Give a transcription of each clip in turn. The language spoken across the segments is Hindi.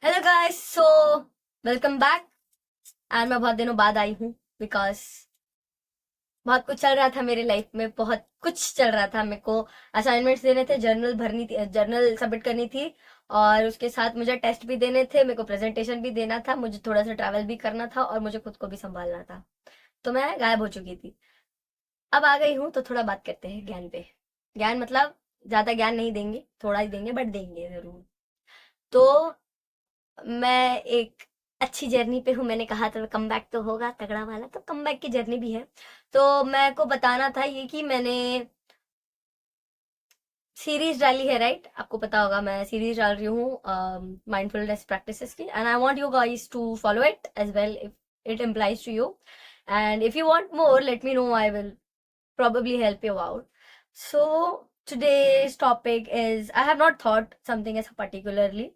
Hello guys, so welcome back. And मैं बहुत दिनों बाद आई हूँ बिकॉज बहुत कुछ चल रहा था मेरी लाइफ में। बहुत कुछ चल रहा था। मेरे को असाइनमेंट्स देने थे, जर्नल भरनी थी, जर्नल सबमिट करनी थी, और उसके साथ मुझे टेस्ट भी देने थे, मेरे को प्रेजेंटेशन भी देना था, मुझे थोड़ा सा ट्रैवल भी करना था और मुझे खुद को भी संभालना था। तो मैं गायब हो चुकी थी। अब आ गई हूँ तो थोड़ा बात करते हैं ज्ञान पे। ज्ञान मतलब ज्यादा ज्ञान नहीं देंगे, थोड़ा ही देंगे, बट देंगे जरूर। तो मैं एक अच्छी जर्नी पे हूँ। मैंने कहा था कम बैक तो होगा तगड़ा वाला, तो कम बैक की जर्नी भी है। तो मैं को बताना था ये कि मैंने सीरीज डाली है, राइट? आपको पता होगा मैं सीरीज डाल रही हूँ माइंडफुलनेस प्रैक्टिसेस की, and I want you guys to follow it as well if it implies to you, and if you want more let me know, I will probably help you out. So today's topic is, I have not thought something as particularly,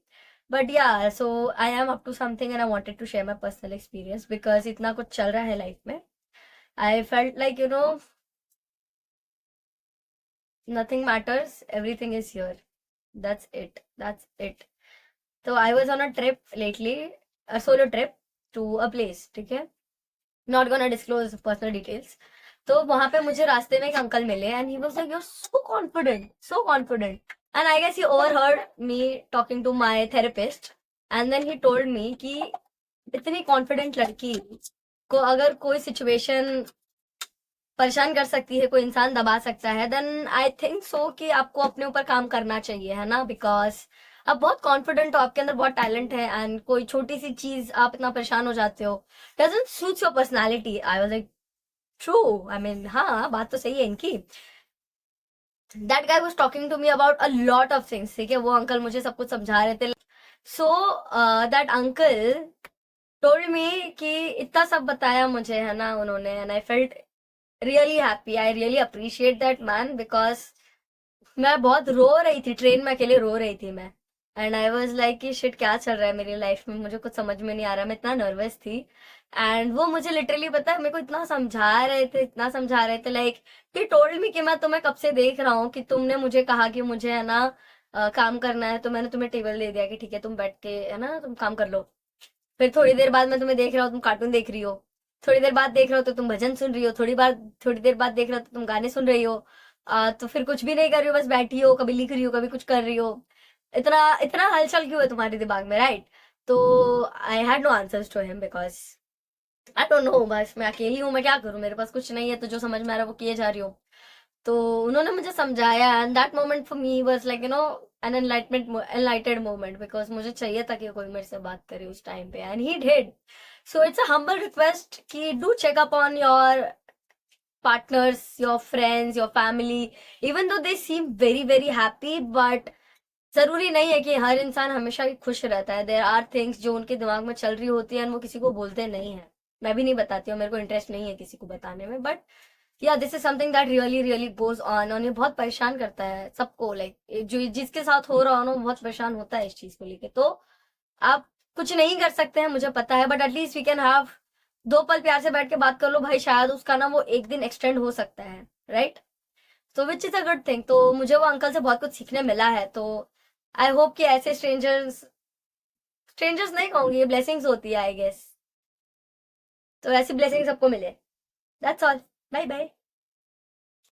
but yeah, so I am up to something and I wanted to share my personal experience because इतना कुछ चल रहा है लाइफ में. I felt like, nothing matters, everything is here. That's it. That's it. So I was on a trip lately, a solo trip to a place, ठीक है? Not gonna disclose personal details. तो वहां पे मुझे रास्ते में एक अंकल मिले and he was like, you are so confident, and I guess he overheard me talking to my therapist, and then he told me कि इतनी कॉन्फिडेंट लड़की को अगर कोई सिचुएशन परेशान कर सकती है, कोई इंसान दबा सकता है, देन आई थिंक सो कि आपको अपने ऊपर काम करना चाहिए, है ना? बिकॉज आप बहुत कॉन्फिडेंट हो, आपके अंदर बहुत टैलेंट है, एंड कोई छोटी सी चीज आप इतना परेशान हो जाते हो, doesn't suit your personality. I was like, true, I mean हाँ, बात तो सही है इनकी। That guy was talking to me about a lot of things, ठीक है? वो अंकल मुझे सब कुछ समझा रहे थे। So that uncle told me कि इतना सब बताया मुझे, है ना, उन्होंने, and I felt really happy. I really appreciate that man because मैं बहुत रो रही थी, ट्रेन में अकेले रो रही थी मैं, एंड आई वॉज लाइक कि शिट, क्या चल रहा है मेरी लाइफ में, मुझे कुछ समझ में नहीं आ रहा, मैं इतना नर्वस थी। एंड वो मुझे लिटरली पता है, मेरे को इतना समझा रहे थे, इतना समझा रहे थे, लाइक ही टोल्ड मी कि मैं तुम्हें कब से देख रहा हूँ कि तुमने मुझे कहा कि मुझे, है ना, काम करना है, तो मैंने तुम्हें टेबल दे दिया कि ठीक है तुम बैठ के, है ना, तुम काम कर लो। फिर थोड़ी देर बाद मैं तुम्हें देख रहा हूँ, तुम कार्टून देख रही हो। थोड़ी देर बाद देख रहा हो तो तुम भजन सुन रही हो। थोड़ी देर बाद देख रहा हो तो तुम गाने सुन रही हो। तो फिर कुछ भी नहीं कर रही हो, बस बैठी हो, कभी लिख रही हो, कभी कुछ कर रही हो। इतना इतना हलचल क्यों है तुम्हारे दिमाग में, राइट? तो I had no answers to him because I don't know, बस मैं अकेली हूँ, मैं क्या करूँ, मेरे पास कुछ नहीं है, तो जो समझ में आ रहा है वो किए जा रही हूँ। तो उन्होंने मुझे समझाया, and that moment for me was like, an enlightened moment, because मुझे चाहिए था कि कोई मेरे से बात करे उस टाइम पे, and he did. So it's a humble request कि do check up on your partners, your friends, your family, even though they seem very very happy, but जरूरी नहीं है कि हर इंसान हमेशा ही खुश रहता है। देयर आर थिंग्स जो उनके दिमाग में चल रही होती है, और वो किसी को बोलते नहीं है। मैं भी नहीं बताती हूँ, मेरे को इंटरेस्ट नहीं है किसी को बताने में, बट या this is something that really really goes on, और ये बहुत परेशान करता है सबको। लाइक जो जिसके साथ हो रहा हो ना, वो बहुत परेशान होता है इस चीज को लेके। तो आप कुछ नहीं कर सकते हैं, मुझे पता है, but at least we can have दो पल प्यार से बैठ के बात कर लो भाई, शायद उसका ना वो एक दिन एक्सटेंड हो सकता है, राइट? तो which is a good thing. तो मुझे वो अंकल से बहुत कुछ सीखने मिला है। तो आई होप कि ऐसे स्ट्रेंजर्स, स्ट्रेंजर्स नहीं कहूंगी, ये ब्लेसिंग्स होती है आई गेस, तो ऐसी ब्लेसिंग सबको मिले। That's all. Bye bye.